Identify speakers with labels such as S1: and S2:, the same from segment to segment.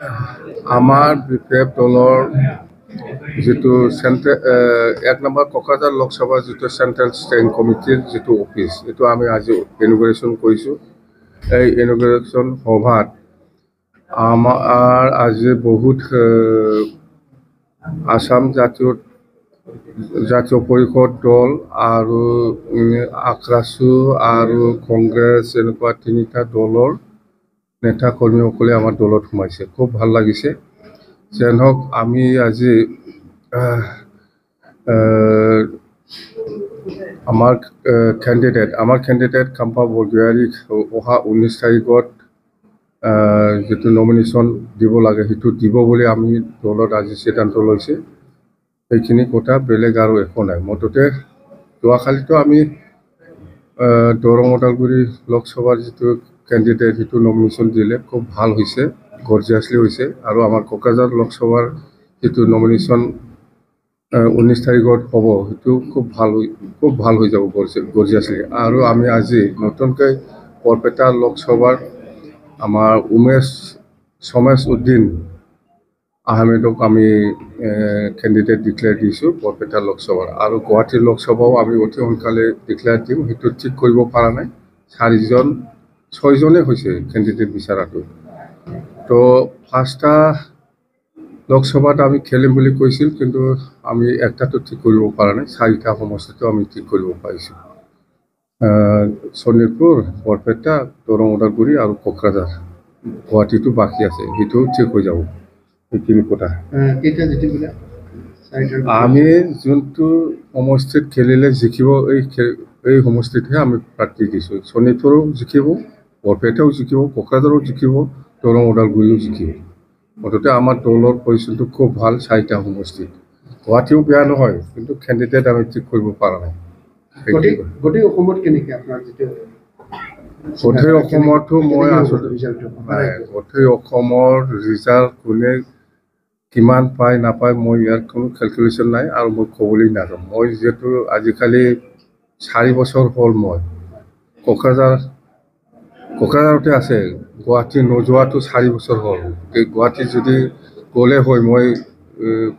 S1: আমাৰ বিপিএফ দলৰ যিটো এক নম্বৰ কোকৰাঝাৰ লোকসভাৰ যিটো চেণ্ট্ৰেল ষ্টেৰিং কমিটিৰ যিটো অফিচ, এইটো আমি আজি ইনগ্ৰেশ্যন কৰিছোঁ। এই ইনগ্ৰেশ্যন সভাত আমাৰ আজি বহুত আসাম জাতীয় পৰিষদ দল আৰু আক্ৰাছু আৰু কংগ্ৰেছ এনেকুৱা তিনিটা দলৰ নেতা কৰ্মীসকলে আমাৰ দলত সোমাইছে। খুব ভাল লাগিছে। যেন হওক আমি আজি আমাৰ কেণ্ডিডেট কাম্পা বৰগোহাঞিক অহা 19 তাৰিখত যিটো নমিনেশ্যন দিব লাগে সেইটো দিব বুলি আমি দলত আজি সিদ্ধান্ত লৈছে। সেইখিনি কথা, বেলেগ আৰু একো নাই। মুঠতে যোৱাকালিতো আমি দৰং ওদালগুৰি লোকসভাৰ যিটো কেণ্ডিডেট সেইটো নমিনেশ্যন দিলে, খুব ভাল হৈছে, গৰ্জিয়াছলি হৈছে। আৰু আমাৰ কোকৰাঝাৰ লোকসভাৰ যিটো নমিনেশ্যন 19 তাৰিখত হ'ব, সেইটো খুব ভাল হৈ যাব গৰ্জিয়াছলি। আৰু আমি আজি নতুনকৈ বৰপেটা লোকসভাৰ আমাৰ সমেশ উদ্দিন আহমেদক আমি কেণ্ডিডেট ডিক্লেয়াৰ দিছোঁ বৰপেটা লোকসভাৰ। আৰু গুৱাহাটী লোকসভাও আমি অতি সোনকালে ডিক্লেয়াৰ দিম। সেইটো ঠিক কৰিব পৰা নাই, 6জনে হৈছে কেণ্ডিডেট বিচৰাটো। তো 5টা লোকসভাত আমি খেলিম বুলি কৈছিল, কিন্তু আমি একটাতো ঠিক কৰিব পৰা নাই। 4টা সমষ্টিটো আমি ঠিক কৰিব পাৰিছোঁ। শোণিতপুৰ, বৰপেটা, দৰং ওদালগুৰি আৰু কোকৰাঝাৰ। গুৱাহাটীটো বাকী আছে, সেইটো ঠিক হৈ যাব। সেইখিনি কথা। আমি যোনটো সমষ্টিত খেলিলে জিকিব, এই সমষ্টিতহে আমি প্ৰাৰ্থী দিছোঁ। শোণিতপুৰো জিকিব, বৰপেটাও জিকিব, কোকৰাঝাৰো জিকিব, দৰং ওদালগুৰিও জিকিব। মুঠতে আমাৰ দলৰ পজিশ্যনটো খুব ভাল 4টা সমষ্টিত। গুৱাহাটীও বেয়া নহয়, কিন্তু কেণ্ডিডেট আমি ঠিক কৰিব পৰা নাই।
S2: গোটেই অসমত কেনেকৈ আপোনাৰ যিটো
S1: গোটেই অসমতো মই গোটেই অসমৰ ৰিজাল্ট কোনে কিমান পায় নাপায় মই ইয়াৰ কোনো কেলকুলেশ্যন নাই, আৰু মই ক'বলৈ নাযাওঁ। মই যিহেতু আজিকালি 4 বছৰ হ'ল মই কোকৰাঝাৰতে আছে, গুৱাহাটী নোযোৱাটো 4 বছৰ হ'ল। এই গুৱাহাটী যদি গ'লে হয়, মই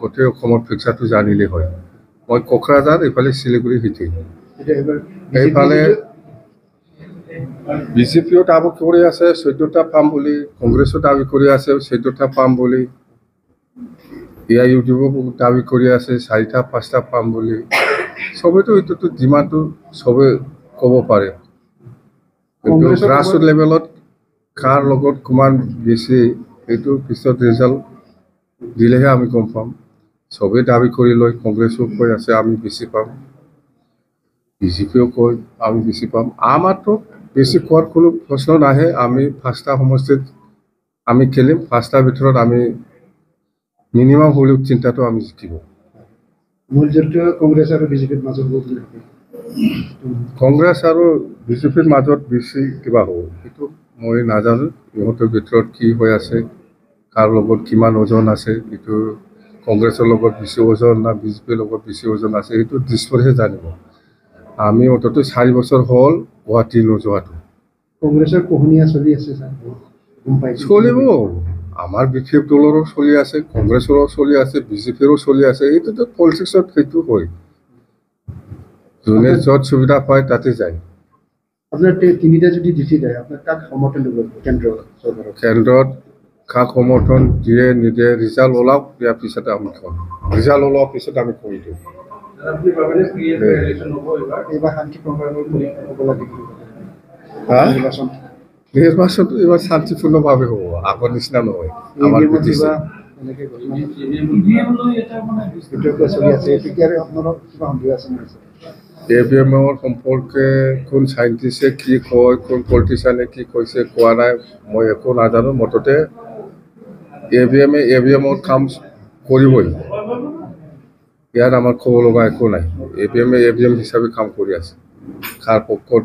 S1: গোটেই অসমৰ পিকচাৰটো জানিলে হয়। মই কোকৰাঝাৰ, এইফালে শিলিগুৰি সিটি, এইফালে বিজেপিও দাবী কৰি আছে 14টা পাম বুলি, কংগ্ৰেছো দাবী কৰি আছে 14টা পাম বুলি, AIUDFও দাবী কৰি আছে 4টা 5টা পাম বুলি। চবেতো এইটোতো যিমানটো চবে ক'ব পাৰে, কিন্তু গ্ৰাছৰুট লেভেলত কাৰ লগত কিমান বেছি, এইটো পিছত ৰিজাল্ট দিলেহে আমি গম পাম। চবেই দাবী কৰি লয়, কংগ্ৰেছো কৈ আছে আমি বেছি পাম, বিজেপিও কয় আমি বেছি পাম। আমাৰতো বেছি কোৱাৰ কোনো প্ৰশ্ন নাহে। আমি 5টা সমষ্টিত আমি খেলিম, 5টাৰ ভিতৰত আমি মিনিমাম হ'লেও 3টাটো আমি জিকিব।
S2: কংগ্ৰেছ আৰু বিজেপিৰ মাজত
S1: কংগ্ৰেছ আৰু বিজেপিৰ মাজত বেছি কিবা হ'ব, সেইটো মই নাজানো। ইহঁতৰ ভিতৰত কি হৈ আছে, কাৰ লগত কিমান ওজন আছে, এইটো কংগ্ৰেছৰ লগত বেছি ওজন না বিজেপিৰ লগত বেছি ওজন আছে, সেইটো দিছপুৰহে জানিব। আমি অন্তত 4 বছৰ হ'ল গুৱাহাটী নোযোৱাটো।
S2: কংগ্ৰেছৰ পোহনীয়া চলি আছে,
S1: চলিব। আমাৰ বিপিএফ দলৰো চলি আছে, কংগ্ৰেছৰো চলি আছে, বিজেপিৰো চলি আছে। এইটোতো পলিটিক্সত সেইটো হয়, যোনে য'ত সুবিধা পায় তাতে যায়।
S2: আপোনাৰ 3টা যদি জিকি যায়, আপোনাৰ কাক সমৰ্থন দিব
S1: কেন্দ্ৰত? কাক সমৰ্থন দিয়ে নিদিয়ে ৰিজাল্ট ওলাওক, ইয়াৰ পিছতে আমি কম। ৰিজাল্ট ওলোৱাৰ পিছত আমি কৈ দিওঁ। নিৰ্বাচনটো এইবাৰ শান্তিপূৰ্ণভাৱে হ'ব, আগৰ নিচিনা নহয়। আমাৰ EVMৰ সম্পৰ্কে কোন চাইণ্টিষ্টে কি কয়, কোন পলিটিচিয়ানে কি কৈছে কোৱা নাই, মই একো নাজানো। মুঠতে EVMৰ কাম কৰিবই, ইয়াত আমাৰ ক'ব লগা একো নাই। EVM হিচাপে কাম কৰি আছে। কাৰ পক্ষত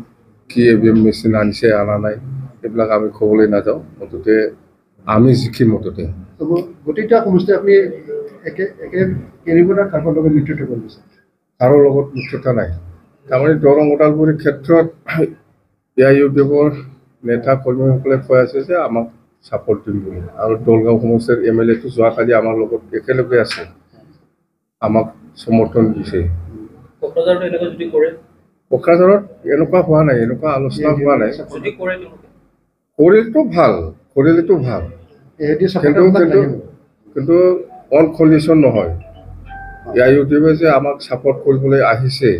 S1: কি EVM মেচিন আনিছে অনা নাই, এইবিলাক আমি ক'বলৈ নাযাওঁ। মুঠতে আমি জিকিম। মুঠতে
S2: গোটেইটা সমষ্টি আপুনি কাৰোবাৰ লগত মিত্ৰতা কৰিব বিচাৰে?
S1: কাৰো লগত মিত্ৰতা নাই। তাৰমানে দৰং ওদালগুৰিৰ ক্ষেত্ৰত AIUDFৰ নেতা কৰ্মীসকলে কৈ আছে যে আমাক ছাপোৰ্ট দিম বুলি আৰু দলগাঁও সমষ্টিৰ MLA টো যোৱাকালি আমাৰ লগত একেলগে আছে আমাক সমৰ্থন দিছে
S3: কোকৰাঝাৰত এনেকৈ যদি কৰে
S1: কোকৰাঝাৰত এনেকুৱা হোৱা নাই এনেকুৱা আলোচনা হোৱা নাই
S3: যদি কৰে তেওঁলোকে
S1: কৰিলেতো ভাল
S2: এহেদি
S1: কিন্তু
S2: চাপোৰ্ট
S1: কিন্তু কিন্তু অন কণ্ডিশ্যন নহয় AIUDFে যে আমাক ছাপোৰ্ট কৰিবলৈ আহিছে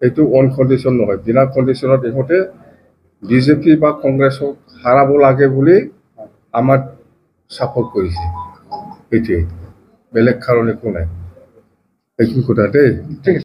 S1: সেইটো অন কণ্ডিশ্যন নহয় বিনা কণ্ডিশ্যনত ইহঁতে বিজেপি বা কংগ্ৰেছক হাৰাব লাগে বুলি আমাক ছাপোৰ্ট কৰিছে সেইটোৱে বেলেগ কাৰণ একো নাই এইখিনি কথা দেই
S2: ঠিক আছে